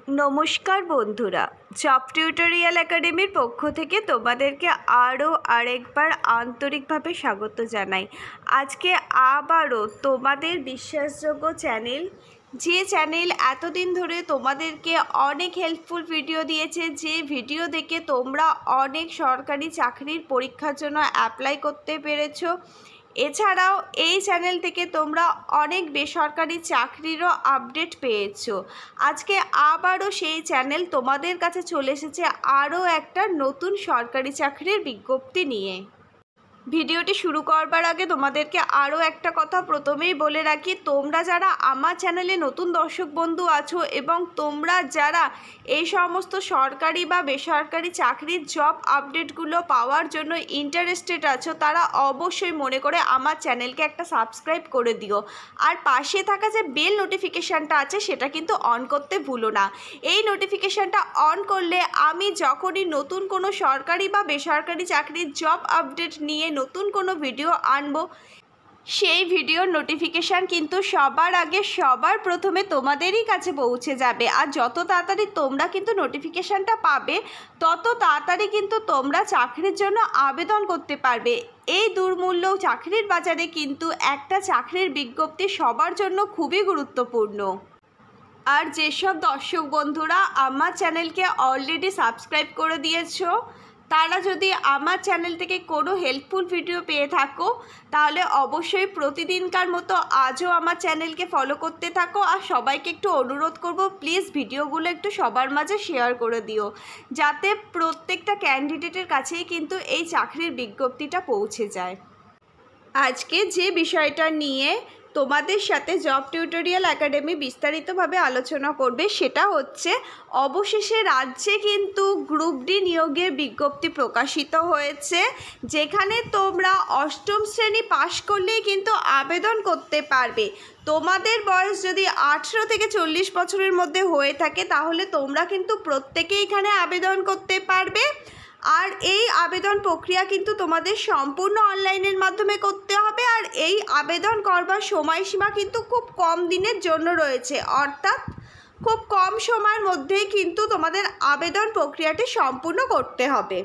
নমস্কার বন্ধুরা, job tutorial একাডেমির পক্ষ থেকে তোমাদেরকে আরও আরেকবার আন্তরিকভাবে স্বাগত জানাই। আজকে আবারও তোমাদের বিশ্বাসযোগ্য চ্যানেল, যে চ্যানেল এতদিন ধরে তোমাদেরকে অনেক হেল্পফুল ভিডিও দিয়েছে, যে ভিডিও দেখে তোমরা অনেক সরকারি চাকরির পরীক্ষার জন্য অ্যাপ্লাই করতে পেরেছো। এছাড়াও এই চ্যানেল থেকে তোমরা অনেক বেসরকারি চাকরিরও আপডেট পেয়েছো। আজকে আবারও সেই চ্যানেল তোমাদের কাছে চলে এসেছে আরও একটা নতুন সরকারি চাকরির বিজ্ঞপ্তি নিয়ে। ভিডিওটি শুরু করবার আগে তোমাদেরকে আরও একটা কথা প্রথমেই বলে রাখি, তোমরা যারা আমার চ্যানেলে নতুন দর্শক বন্ধু আছো এবং তোমরা যারা এই সমস্ত সরকারি বা বেসরকারি চাকরির জব আপডেটগুলো পাওয়ার জন্য ইন্টারেস্টেড আছো, তারা অবশ্যই মনে করে আমার চ্যানেলকে একটা সাবস্ক্রাইব করে দিও। আর পাশে থাকা যে বেল নোটিফিকেশানটা আছে সেটা কিন্তু অন করতে ভুলো না। এই নোটিফিকেশানটা অন করলে আমি যখনই নতুন কোনো সরকারি বা বেসরকারি চাকরির জব আপডেট নিয়ে নতুন কোনো ভিডিও আনবো, সেই ভিডিওর নোটিফিকেশান কিন্তু সবার আগে সবার প্রথমে তোমাদেরই কাছে পৌঁছে যাবে। আর যত তাড়াতাড়ি তোমরা কিন্তু নোটিফিকেশানটা পাবে, তত তাড়াতাড়ি কিন্তু তোমরা চাকরির জন্য আবেদন করতে পারবে। এই দুর্মূল্য চাকরির বাজারে কিন্তু একটা চাকরির বিজ্ঞপ্তি সবার জন্য খুবই গুরুত্বপূর্ণ। আর যেসব দর্শক বন্ধুরা আমার চ্যানেলকে অলরেডি সাবস্ক্রাইব করে দিয়েছো, তারা যদি আমার চ্যানেল থেকে কোনো হেল্পফুল ভিডিও পেয়ে থাকো, তাহলে অবশ্যই প্রতিদিনকার মতো আজও আমার চ্যানেলকে ফলো করতে থাকো। আর সবাইকে একটু অনুরোধ করব, প্লিজ ভিডিওগুলো একটু সবার মাঝে শেয়ার করে দিও, যাতে প্রত্যেকটা ক্যান্ডিডেটের কাছেই কিন্তু এই চাকরির বিজ্ঞপ্তিটা পৌঁছে যায়। আজকে যে বিষয়টা নিয়ে তোমাদের সাথে জব টিউটোরিয়াল একাডেমি বিস্তারিতভাবে আলোচনা করবে, সেটা হচ্ছে অবশেষে রাজ্যে কিন্তু গ্রুপ ডি নিয়োগের বিজ্ঞপ্তি প্রকাশিত হয়েছে, যেখানে তোমরা অষ্টম শ্রেণী পাশ করলেই কিন্তু আবেদন করতে পারবে। তোমাদের বয়স যদি 18 থেকে 40 বছরের মধ্যে হয়ে থাকে, তাহলে তোমরা কিন্তু প্রত্যেকেই এখানে আবেদন করতে পারবে। আর এই আবেদন প্রক্রিয়া কিন্তু তোমাদের সম্পূর্ণ অনলাইনের মাধ্যমে করতে হবে। আর এই আবেদন করবার সময়সীমা কিন্তু খুব কম দিনের জন্য রয়েছে, অর্থাৎ খুব কম সময়ের মধ্যেই কিন্তু তোমাদের আবেদন প্রক্রিয়াটি সম্পূর্ণ করতে হবে।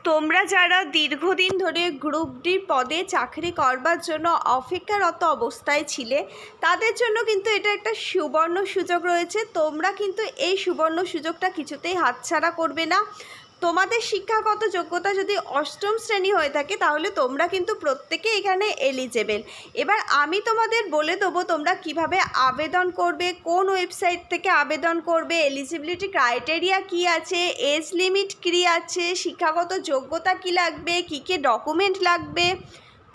তোমরা যারা দীর্ঘদিন ধরে গ্রুপ ডি পদে চাকরি করবার জন্য অপেক্ষারত অবস্থায় ছিলে, তাদের জন্য কিন্তু এটা একটা সুবর্ণ সুযোগ রয়েছে। তোমরা কিন্তু এই সুবর্ণ সুযোগটা কিছুতেই হাতছাড়া করবে না। তোমাদের শিক্ষাগত যোগ্যতা যদি অষ্টম শ্রেণী হয়ে থাকে, তাহলে তোমরা কিন্তু প্রত্যেকে এখানে এলিজেবল। এবার আমি তোমাদের বলে দেবো তোমরা কিভাবে আবেদন করবে, কোন ওয়েবসাইট থেকে আবেদন করবে, এলিজিবিলিটি ক্রাইটেরিয়া কি আছে, এজ লিমিট কী আছে, শিক্ষাগত যোগ্যতা কি লাগবে, কী কী ডকুমেন্ট লাগবে,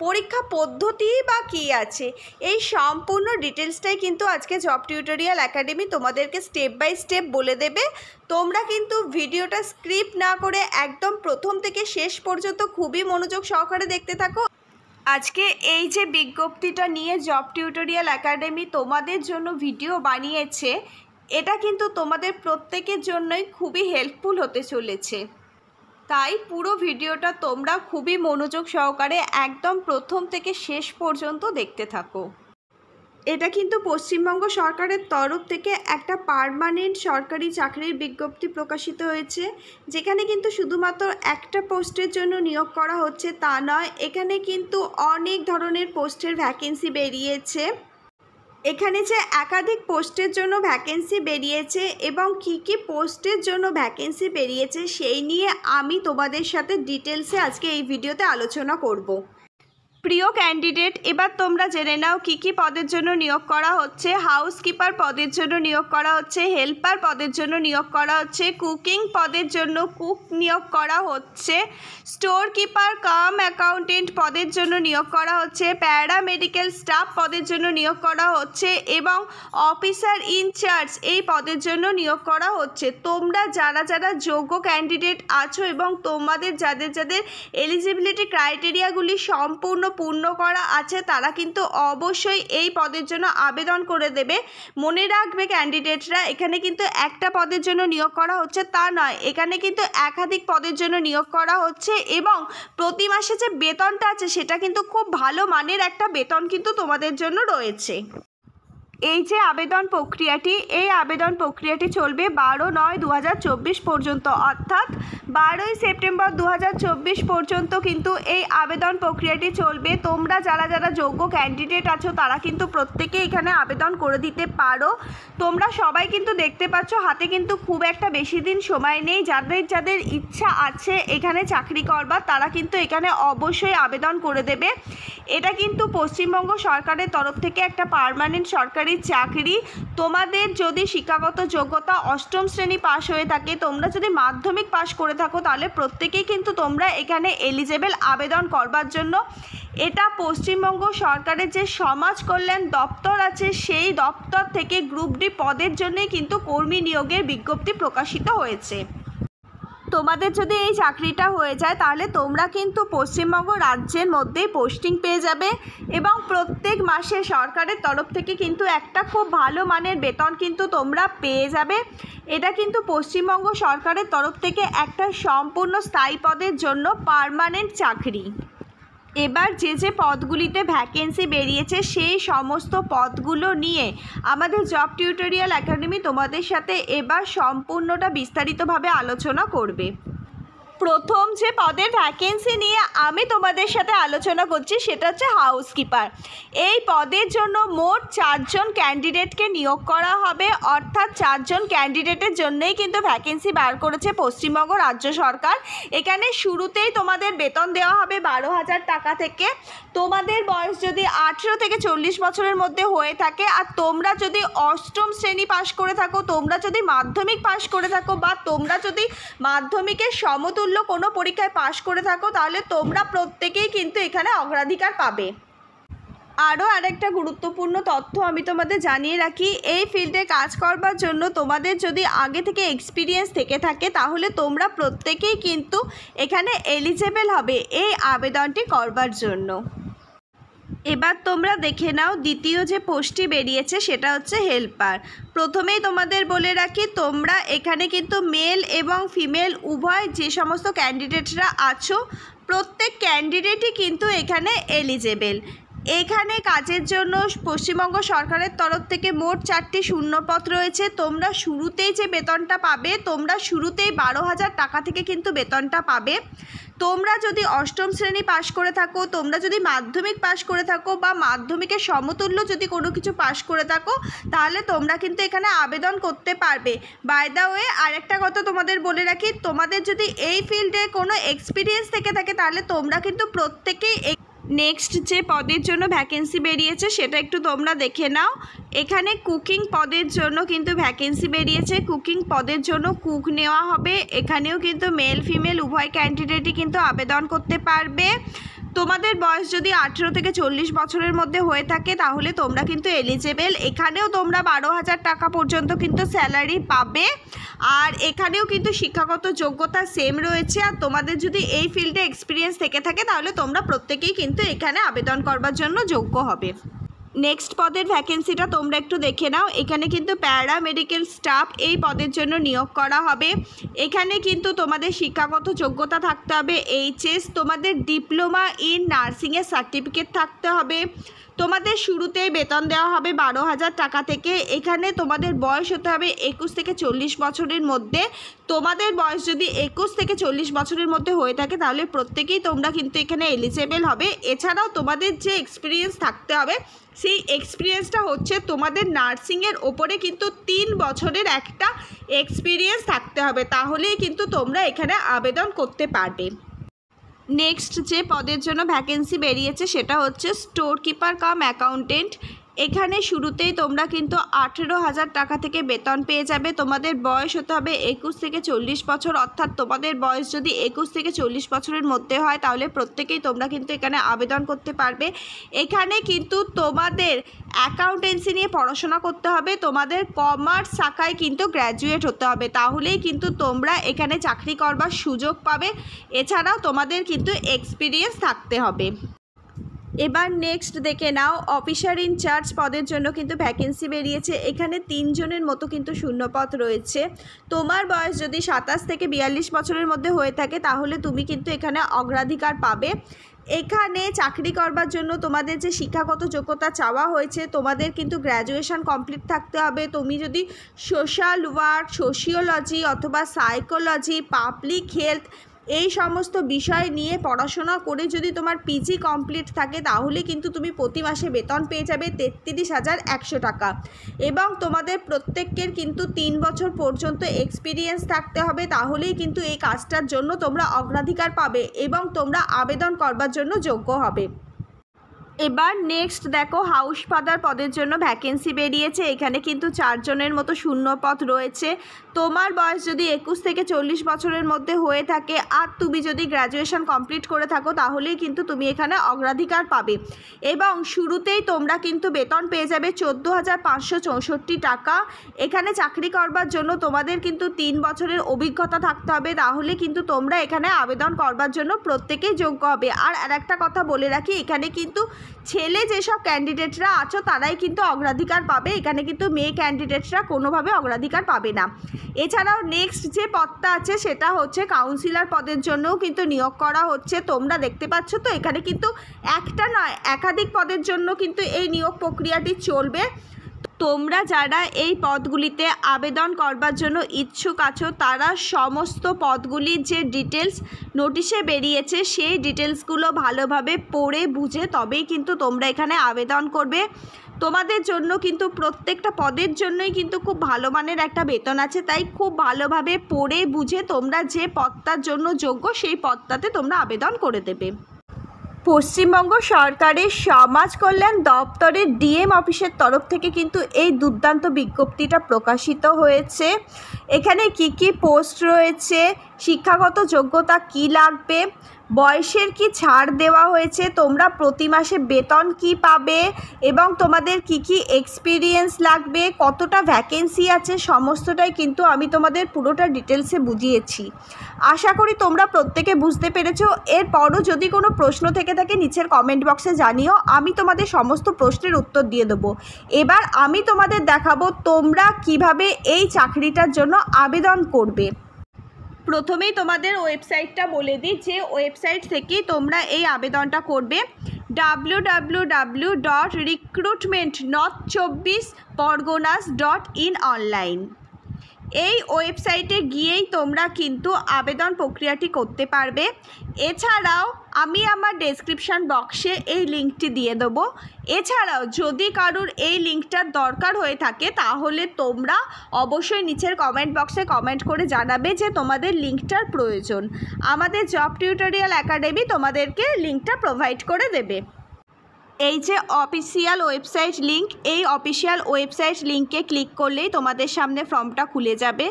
পরীক্ষা পদ্ধতি বা কী আছে, এই সম্পূর্ণ ডিটেলসটাই কিন্তু আজকে জব টিউটোরিয়াল একাডেমি তোমাদেরকে স্টেপ বাই স্টেপ বলে দেবে। তোমরা কিন্তু ভিডিওটা স্ক্রিপ্ট না করে একদম প্রথম থেকে শেষ পর্যন্ত খুবই মনোযোগ সহকারে দেখতে থাকো। আজকে এই যে বিজ্ঞপ্তিটা নিয়ে জব টিউটোরিয়াল একাডেমি তোমাদের জন্য ভিডিও বানিয়েছে, এটা কিন্তু তোমাদের প্রত্যেকের জন্যই খুবই হেল্পফুল হতে চলেছে। তাই পুরো ভিডিওটা তোমরা খুবই মনোযোগ সহকারে একদম প্রথম থেকে শেষ পর্যন্ত দেখতে থাকো। এটা কিন্তু পশ্চিমবঙ্গ সরকারের তরফ থেকে একটা পার্মানেন্ট সরকারি চাকরির বিজ্ঞপ্তি প্রকাশিত হয়েছে, যেখানে কিন্তু শুধুমাত্র একটা পোস্টের জন্য নিয়োগ করা হচ্ছে তা নয়, এখানে কিন্তু অনেক ধরনের পোস্টের ভ্যাকেন্সি বেরিয়েছে। এখানে যে একাধিক পোস্টের জন্য ভ্যাকেন্সি বেরিয়েছে এবং কী কী পোস্টের জন্য ভ্যাকেন্সি বেরিয়েছে, সেই নিয়ে আমি তোমাদের সাথে ডিটেলসে আজকে এই ভিডিওতে আলোচনা করব। প্রিয় ক্যান্ডিডেট, এবার তোমরা জেনে নাও কী কী পদের জন্য নিয়োগ করা হচ্ছে। হাউসকিপার পদের জন্য নিয়োগ করা হচ্ছে, হেল্পার পদের জন্য নিয়োগ করা হচ্ছে, কুকিং পদের জন্য কুক নিয়োগ করা হচ্ছে, স্টোর কিপার কাম অ্যাকাউন্টেন্ট পদের জন্য নিয়োগ করা হচ্ছে, প্যারামেডিক্যাল স্টাফ পদের জন্য নিয়োগ করা হচ্ছে এবং অফিসার ইনচার্জ এই পদের জন্য নিয়োগ করা হচ্ছে। তোমরা যারা যারা যোগ্য ক্যান্ডিডেট আছো এবং তোমাদের যাদের যাদের এলিজিবিলিটি ক্রাইটেরিয়াগুলি সম্পূর্ণ পূর্ণ করা আছে, তারা কিন্তু অবশ্যই এই পদের জন্য আবেদন করে দেবে। মনে রাখবে ক্যান্ডিডেটরা, এখানে কিন্তু একটা পদের জন্য নিয়োগ করা হচ্ছে তা নয়, এখানে কিন্তু একাধিক পদের জন্য নিয়োগ করা হচ্ছে এবং প্রতি মাসে যে বেতনটা আছে সেটা কিন্তু খুব ভালো মানের একটা বেতন কিন্তু তোমাদের জন্য রয়েছে। এই যে আবেদন প্রক্রিয়াটি, এই আবেদন প্রক্রিয়াটি চলবে 12/9/2024 পর্যন্ত, অর্থাৎ 12ই সেপ্টেম্বর 2024 পর্যন্ত কিন্তু এই আবেদন প্রক্রিয়াটি চলবে। তোমরা যারা যারা যোগ্য ক্যান্ডিডেট আছো তারা কিন্তু প্রত্যেকে এখানে আবেদন করে দিতে পারো। তোমরা সবাই কিন্তু দেখতে পাচ্ছ হাতে কিন্তু খুব একটা বেশি দিন সময় নেই। যাদের যাদের ইচ্ছা আছে এখানে চাকরি করবার তারা কিন্তু এখানে অবশ্যই আবেদন করে দেবে। এটা কিন্তু পশ্চিমবঙ্গ সরকারের তরফ থেকে একটা পার্মানেন্ট সরকারি চাকরি। তোমাদের যদি শিক্ষাগত যোগ্যতা অষ্টম শ্রেণী পাশ হয়ে থাকে, তোমরা যদি মাধ্যমিক পাশ করে থাকো, তাহলে প্রত্যেকেই কিন্তু তোমরা এখানে এলিজেবল আবেদন করবার জন্য। এটা পশ্চিমবঙ্গ সরকারের যে সমাজ কল্যাণ দপ্তর আছে সেই দপ্তর থেকে গ্রুপ ডি পদের জন্যই কিন্তু কর্মী নিয়োগের বিজ্ঞপ্তি প্রকাশিত হয়েছে। তোমাদের যদি এই চাকরিটা হয়ে যায় তাহলে তোমরা কিন্তু পশ্চিমবঙ্গ রাজ্যের মধ্যেই পোস্টিং পেয়ে যাবে এবং প্রত্যেক মাসে সরকারের তরফ থেকে কিন্তু একটা খুব ভালো মানের বেতন কিন্তু তোমরা পেয়ে যাবে। এটা কিন্তু পশ্চিমবঙ্গ সরকারের তরফ থেকে একটা সম্পূর্ণ স্থায়ী পদের জন্য পার্মানেন্ট চাকরি। এবার যে যে পদগুলিতে ভ্যাকেন্সি বেরিয়েছে সেই সমস্ত পদগুলো নিয়ে আমাদের জব টিউটোরিয়াল একাডেমি তোমাদের সাথে এবার সম্পূর্ণটা বিস্তারিতভাবে আলোচনা করবে। প্রথম যে পদের ভ্যাকেন্সি নিয়ে আমি তোমাদের সাথে আলোচনা করছি সেটা হচ্ছে হাউসকিপার। এই পদের জন্য মোট 4 জন ক্যান্ডিডেটকে নিয়োগ করা হবে, অর্থাৎ 4 জন ক্যান্ডিডেটের জন্যই কিন্তু ভ্যাকেন্সি বার করেছে পশ্চিমবঙ্গ রাজ্য সরকার। এখানে শুরুতেই তোমাদের বেতন দেওয়া হবে 12,000 টাকা থেকে। তোমাদের বয়স যদি 18 থেকে 40 বছরের মধ্যে হয়ে থাকে আর তোমরা যদি অষ্টম শ্রেণী পাশ করে থাকো, তোমরা যদি মাধ্যমিক পাশ করে থাকো বা তোমরা যদি মাধ্যমিকের সমতুল্য কোনো পরীক্ষায় পাশ করে থাকো, তাহলে তোমরা প্রত্যেকেই কিন্তু এখানে অগ্রাধিকার পাবে। আরও আরেকটা গুরুত্বপূর্ণ তথ্য আমি তোমাদের জানিয়ে রাখি, এই ফিল্ডে কাজ করবার জন্য তোমাদের যদি আগে থেকে এক্সপিরিয়েন্স থেকে থাকে তাহলে তোমরা প্রত্যেকেই কিন্তু এখানে এলিজেবল হবে এই আবেদনটি করবার জন্য। এবার তোমরা দেখে নাও দ্বিতীয় যে পোস্টটি বেরিয়েছে সেটা হচ্ছে হেল্পার। প্রথমেই তোমাদের বলে রাখি, তোমরা এখানে কিন্তু মেল এবং ফিমেল উভয় যে সমস্ত ক্যান্ডিডেটরা আছো প্রত্যেক ক্যান্ডিডেটই কিন্তু এখানে এলিজেবল। এখানে কাজের জন্য পশ্চিমবঙ্গ সরকারের তরফ থেকে মোট 4টি শূন্যপদ রয়েছে। তোমরা শুরুতেই যে বেতনটা পাবে, তোমরা শুরুতেই 12,000 টাকা থেকে কিন্তু বেতনটা পাবে। তোমরা যদি অষ্টম শ্রেণী পাশ করে থাকো, তোমরা যদি মাধ্যমিক পাশ করে থাকো বা মাধ্যমিকের সমতুল্য যদি কোনো কিছু পাশ করে থাকো, তাহলে তোমরা কিন্তু এখানে আবেদন করতে পারবে। বাই দ্য ওয়ে আরেকটা কথা তোমাদের বলে রাখি, তোমাদের যদি এই ফিল্ডে কোনো এক্সপিরিয়েন্স থেকে থাকে তাহলে তোমরা কিন্তু প্রত্যেকেই নেক্সট যে পদের জন্য ভ্যাকেন্সি বেরিয়েছে সেটা একটু তোমরা দেখে নাও। এখানে কুকিং পদের জন্য কিন্তু ভ্যাকেন্সি বেরিয়েছে। কুকিং পদের জন্য কুক নেওয়া হবে। এখানেও কিন্তু মেল ফিমেল উভয় ক্যান্ডিডেটই কিন্তু আবেদন করতে পারবে। তোমাদের বয়স যদি 18 থেকে 40 বছরের মধ্যে হয়ে থাকে তাহলে তোমরা কিন্তু এলিজেবল। এখানেও তোমরা 12,000 টাকা পর্যন্ত কিন্তু স্যালারি পাবে। আর এখানেও কিন্তু শিক্ষাগত যোগ্যতা সেম রয়েছে। আর তোমাদের যদি এই ফিল্ডে এক্সপিরিয়েন্স থেকে থাকে তাহলে তোমরা প্রত্যেকেই কিন্তু এখানে আবেদন করবার জন্য যোগ্য হবে। নেক্সট পদের ভ্যাকেন্সিটা তোমরা একটু দেখে নাও। এখানে কিন্তু প্যারামেডিক্যাল স্টাফ এই পদের জন্য নিয়োগ করা হবে। এখানে কিন্তু তোমাদের শিক্ষাগত যোগ্যতা থাকতে হবে এইচএস, তোমাদের ডিপ্লোমা ইন নার্সিংয়ের সার্টিফিকেট থাকতে হবে। তোমাদের শুরুতেই বেতন দেওয়া হবে 12,000 টাকা থেকে। এখানে তোমাদের বয়স হতে হবে 21 থেকে 40 বছরের মধ্যে। তোমাদের বয়স যদি 21 থেকে 40 বছরের মধ্যে হয়ে থাকে তাহলে প্রত্যেকেই তোমরা কিন্তু এখানে এলিজেবল হবে। এছাড়াও তোমাদের যে এক্সপিরিয়েন্স থাকতে হবে সেই এক্সপিরিয়েন্সটা হচ্ছে তোমাদের নার্সিংয়ের ওপরে কিন্তু 3 বছরের একটা এক্সপিরিয়েন্স থাকতে হবে, তাহলেই কিন্তু তোমরা এখানে আবেদন করতে পারবে। নেক্সট যে পদের জন্য ভ্যাকেন্সি বেরিয়েছে সেটা হচ্ছে স্টোর কিপার কাম অ্যাকাউন্টেন্ট। এখানে শুরুতেই তোমরা কিন্তু 18,000 টাকা থেকে বেতন পেয়ে যাবে। তোমাদের বয়স হতে হবে 21 থেকে 40 বছর, অর্থাৎ তোমাদের বয়স যদি 21 থেকে 40 বছরের মধ্যে হয় তাহলে প্রত্যেকেই তোমরা কিন্তু এখানে আবেদন করতে পারবে। এখানে কিন্তু তোমাদের অ্যাকাউন্টেন্সি নিয়ে পড়াশোনা করতে হবে, তোমাদের কমার্স শাখায় কিন্তু গ্র্যাজুয়েট হতে হবে, তাহলেই কিন্তু তোমরা এখানে চাকরি করবার সুযোগ পাবে। এছাড়াও তোমাদের কিন্তু এক্সপিরিয়েন্স থাকতে হবে। এবার নেক্সট দেখে নাও অফিসার ইনচার্জ পদের জন্য কিন্তু ভ্যাকেন্সি বেরিয়েছে। এখানে 3 জনের মতো কিন্তু শূন্যপদ রয়েছে। তোমার বয়স যদি 27 থেকে 42 বছরের মধ্যে হয়ে থাকে তাহলে তুমি কিন্তু এখানে অগ্রাধিকার পাবে। এখানে চাকরি করবার জন্য তোমাদের যে শিক্ষাগত যোগ্যতা চাওয়া হয়েছে, তোমাদের কিন্তু গ্র্যাজুয়েশন কমপ্লিট থাকতে হবে। তুমি যদি সোশ্যাল ওয়ার্ক, সোশিওলজি অথবা সাইকোলজি, পাবলিক হেলথ এই সমস্ত বিষয় নিয়ে পড়াশোনা করে যদি তোমার পিজি কমপ্লিট থাকে, তাহলে কিন্তু তুমি প্রতি মাসে বেতন পেয়ে যাবে 33,100 টাকা। এবং তোমাদের প্রত্যেকের কিন্তু 3 বছর পর্যন্ত এক্সপিরিয়েন্স থাকতে হবে, তাহলেই কিন্তু এই কাজটার জন্য তোমরা অগ্রাধিকার পাবে এবং তোমরা আবেদন করবার জন্য যোগ্য হবে। এবার নেক্সট দেখো, হাউস ফাদার পদের জন্য ভ্যাকেন্সি বেরিয়েছে। এখানে কিন্তু 4 জনের মতো শূন্য পদ রয়েছে। তোমার বয়স যদি 21 থেকে 40 বছরের মধ্যে হয়ে থাকে আর তুমি যদি গ্র্যাজুয়েশন কমপ্লিট করে থাকো, তাহলেই কিন্তু তুমি এখানে অগ্রাধিকার পাবে। এবং শুরুতেই তোমরা কিন্তু বেতন পেয়ে যাবে 14,564 টাকা। এখানে চাকরি করবার জন্য তোমাদের কিন্তু 3 বছরের অভিজ্ঞতা থাকতে হবে, তাহলে কিন্তু তোমরা এখানে আবেদন করবার জন্য প্রত্যেকেই যোগ্য হবে। আর একটা কথা বলে রাখি, এখানে কিন্তু ছেলে যেসব ক্যান্ডিডেটরা আছো তারাই কিন্তু অগ্রাধিকার পাবে, এখানে কিন্তু মেয়ে ক্যান্ডিডেটরা কোনোভাবে অগ্রাধিকার পাবে না। এছাড়াও নেক্সট যে পদটা আছে সেটা হচ্ছে কাউন্সিলর পদের জন্যও কিন্তু নিয়োগ করা হচ্ছে। তোমরা দেখতে পাচ্ছ তো, এখানে কিন্তু একটা নয় একাধিক পদের জন্য কিন্তু এই নিয়োগ প্রক্রিয়াটি চলবে। তোমরা যারা এই পদগুলিতে আবেদন করবার জন্য ইচ্ছুক আছো, তারা সমস্ত পদগুলির যে ডিটেলস নোটিশে বেরিয়েছে সেই ডিটেলসগুলো ভালোভাবে পড়ে বুঝে তবেই কিন্তু তোমরা এখানে আবেদন করবে। তোমাদের জন্য কিন্তু প্রত্যেকটা পদের জন্যই কিন্তু খুব ভালো মানের একটা বেতন আছে, তাই খুব ভালোভাবে পড়ে বুঝে তোমরা যে পদটার জন্য যোগ্য সেই পদটাতে তোমরা আবেদন করে দেবে। পশ্চিমবঙ্গ সরকারের সমাজ কল্যাণ দপ্তরের ডিএম অফিসের তরফ থেকে কিন্তু এই দুর্দান্ত বিজ্ঞপ্তিটা প্রকাশিত হয়েছে। এখানে কি কি পোস্ট রয়েছে, শিক্ষাগত যোগ্যতা কি লাগবে, বয়সের কি ছাড় দেওয়া হয়েছে, তোমরা প্রতি মাসে বেতন কি পাবে এবং তোমাদের কি কি এক্সপিরিয়েন্স লাগবে, কতটা ভ্যাকেন্সি আছে, সমস্তটাই কিন্তু আমি তোমাদের পুরোটা ডিটেলসে বুঝিয়েছি। আশা করি তোমরা প্রত্যেকে বুঝতে পেরেছো। এরপরও যদি কোনো প্রশ্ন থেকে থাকে নিচের কমেন্ট বক্সে জানিও, আমি তোমাদের সমস্ত প্রশ্নের উত্তর দিয়ে দেবো। এবার আমি তোমাদের দেখাবো তোমরা কিভাবে এই চাকরিটার জন্য আবেদন করবে। প্রথমেই তোমাদের ওয়েবসাইটটা বলে দিই, যে ওয়েবসাইট থেকেই তোমরা এই আবেদনটা করবে, www.recruitmentnorth24parganas.in অনলাইন। এই ওয়েবসাইটে গিয়েই তোমরা কিন্তু আবেদন প্রক্রিয়াটি করতে পারবে। এছাড়াও আমি আমার ডেসক্রিপশান বক্সে এই লিঙ্কটি দিয়ে দেবো। এছাড়াও যদি কারোর এই লিঙ্কটার দরকার হয়ে থাকে, তাহলে তোমরা অবশ্যই নিচের কমেন্ট বক্সে কমেন্ট করে জানাবে যে তোমাদের লিঙ্কটার প্রয়োজন। আমাদের জব টিউটোরিয়াল একাডেমি তোমাদেরকে লিঙ্কটা প্রোভাইড করে দেবে। এই যে অফিসিয়াল ওয়েবসাইট লিঙ্ক, এই অফিসিয়াল ওয়েবসাইট লিঙ্কে ক্লিক করলেই তোমাদের সামনে ফর্মটা খুলে যাবে।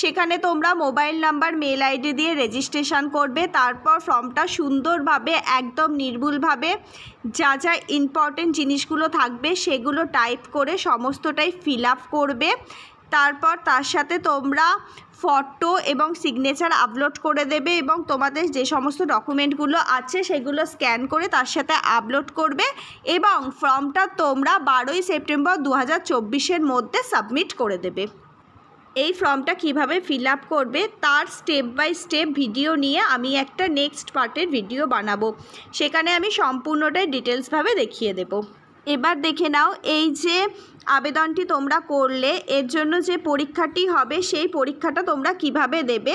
সেখানে তোমরা মোবাইল নাম্বার, মেল আইডি দিয়ে রেজিস্ট্রেশন করবে। তারপর ফর্মটা সুন্দরভাবে একদম নির্ভুলভাবে যা যা ইম্পর্টেন্ট জিনিসগুলো থাকবে সেগুলো টাইপ করে সমস্তটাই ফিল আপ করবে। তারপর তার সাথে তোমরা ফটো এবং সিগনেচার আপলোড করে দেবে এবং তোমাদের যে সমস্ত ডকুমেন্টগুলো আছে সেগুলো স্ক্যান করে তার সাথে আপলোড করবে এবং ফর্মটা তোমরা 12ই সেপ্টেম্বর 2024-এর মধ্যে সাবমিট করে দেবে। এই ফর্মটা কিভাবে ফিল আপ করবে তার স্টেপ বাই স্টেপ ভিডিও নিয়ে আমি একটা নেক্সট পার্টের ভিডিও বানাবো, সেখানে আমি সম্পূর্ণটাই ডিটেলসভাবে দেখিয়ে দেব। এবার দেখে নাও, এই যে আবেদনটি তোমরা করলে এর জন্য যে পরীক্ষাটি হবে সেই পরীক্ষাটা তোমরা কিভাবে দেবে।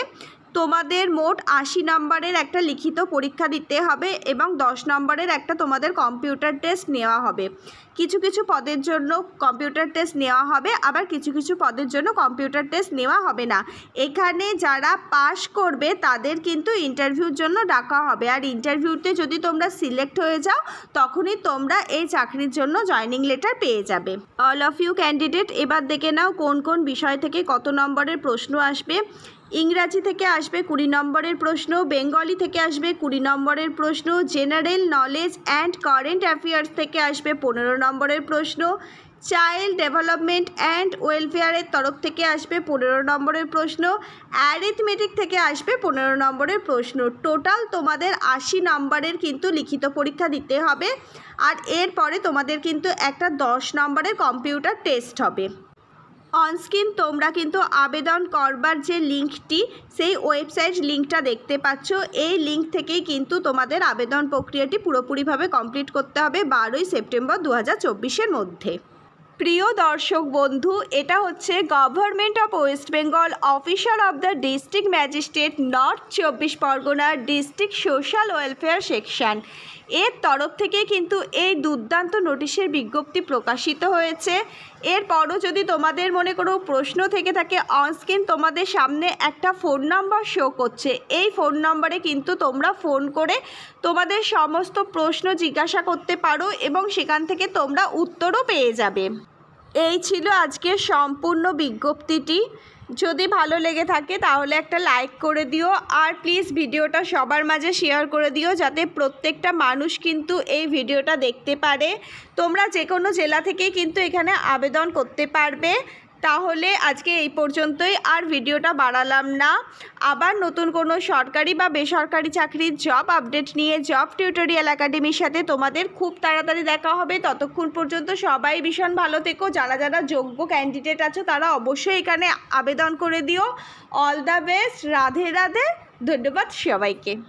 তোমাদের মোট 80 নম্বরের একটা লিখিত পরীক্ষা দিতে হবে এবং 10 নম্বরের একটা তোমাদের কম্পিউটার টেস্ট নেওয়া হবে। কিছু কিছু পদের জন্য কম্পিউটার টেস্ট নেওয়া হবে, আবার কিছু কিছু পদের জন্য কম্পিউটার টেস্ট নেওয়া হবে না। এখানে যারা পাস করবে তাদের কিন্তু ইন্টারভিউর জন্য ডাকা হবে, আর ইন্টারভিউতে যদি তোমরা সিলেক্ট হয়ে যাও তখনই তোমরা এই চাকরির জন্য জয়নিং লেটার পেয়ে যাবে। অল অফ ইউ ক্যান্ডিডেট, এবার দেখে নাও কোন কোন বিষয় থেকে কত নম্বরের প্রশ্ন আসবে। ইংরাজি থেকে আসবে 20 নম্বরের প্রশ্ন, বেঙ্গলি থেকে আসবে 20 নম্বরের প্রশ্ন, general knowledge and current affairs থেকে আসবে 15 নম্বরের প্রশ্ন, চাইল্ড ডেভেলপমেন্ট অ্যান্ড ওয়েলফেয়ারের তরফ থেকে আসবে 15 নম্বরের প্রশ্ন, অ্যারিথমেটিক থেকে আসবে 15 নম্বরের প্রশ্ন। টোটাল তোমাদের 80 নম্বরের কিন্তু লিখিত পরীক্ষা দিতে হবে, আর এরপরে তোমাদের কিন্তু একটা 10 নম্বরের কম্পিউটার টেস্ট হবে। অনস্ক্রিন তোমরা কিন্তু আবেদন করবার যে লিঙ্কটি, সেই ওয়েবসাইট লিঙ্কটা দেখতে পাচ্ছ। এই লিঙ্ক থেকেই কিন্তু তোমাদের আবেদন প্রক্রিয়াটি পুরোপুরিভাবে কমপ্লিট করতে হবে 12ই সেপ্টেম্বর 2024-এর মধ্যে। প্রিয় দর্শক বন্ধু, এটা হচ্ছে government of West Bengal, officer of the district magistrate, north 24 Pargana district social welfare section এর তরফ থেকে কিন্তু এই দুর্দান্ত নোটিশের বিজ্ঞপ্তি প্রকাশিত হয়েছে। এরপরও যদি তোমাদের মনে কোনো প্রশ্ন থেকে থাকে, অনস্ক্রিন তোমাদের সামনে একটা ফোন নাম্বার শো করছে। এই ফোন নম্বরে কিন্তু তোমরা ফোন করে তোমাদের সমস্ত প্রশ্ন জিজ্ঞাসা করতে পারো এবং সেখান থেকে তোমরা উত্তরও পেয়ে যাবে। এই ছিল আজকের সম্পূর্ণ বিজ্ঞপ্তিটি। যদি ভালো লেগে থাকে তাহলে একটা লাইক করে দিও, আর প্লিজ ভিডিওটা সবার মাঝে শেয়ার করে দিও, যাতে প্রত্যেকটা মানুষ কিন্তু এই ভিডিওটা দেখতে পারে। তোমরা যে কোনো জেলা থেকেই কিন্তু এখানে আবেদন করতে পারবে। তাহলে আজকে এই পর্যন্তই, আর ভিডিওটা বাড়ালাম না। আবার নতুন কোনো সরকারি বা বেসরকারি চাকরির জব আপডেট নিয়ে জব টিউটোরিয়াল একাডেমির সাথে তোমাদের খুব তাড়াতাড়ি দেখা হবে। ততক্ষণ পর্যন্ত সবাই ভীষণ ভালো থেকো। যারা যারা যোগ্য ক্যান্ডিডেট আছো তারা অবশ্যই এখানে আবেদন করে দিও। All the best. Radhe Radhe. ধন্যবাদ সবাইকে।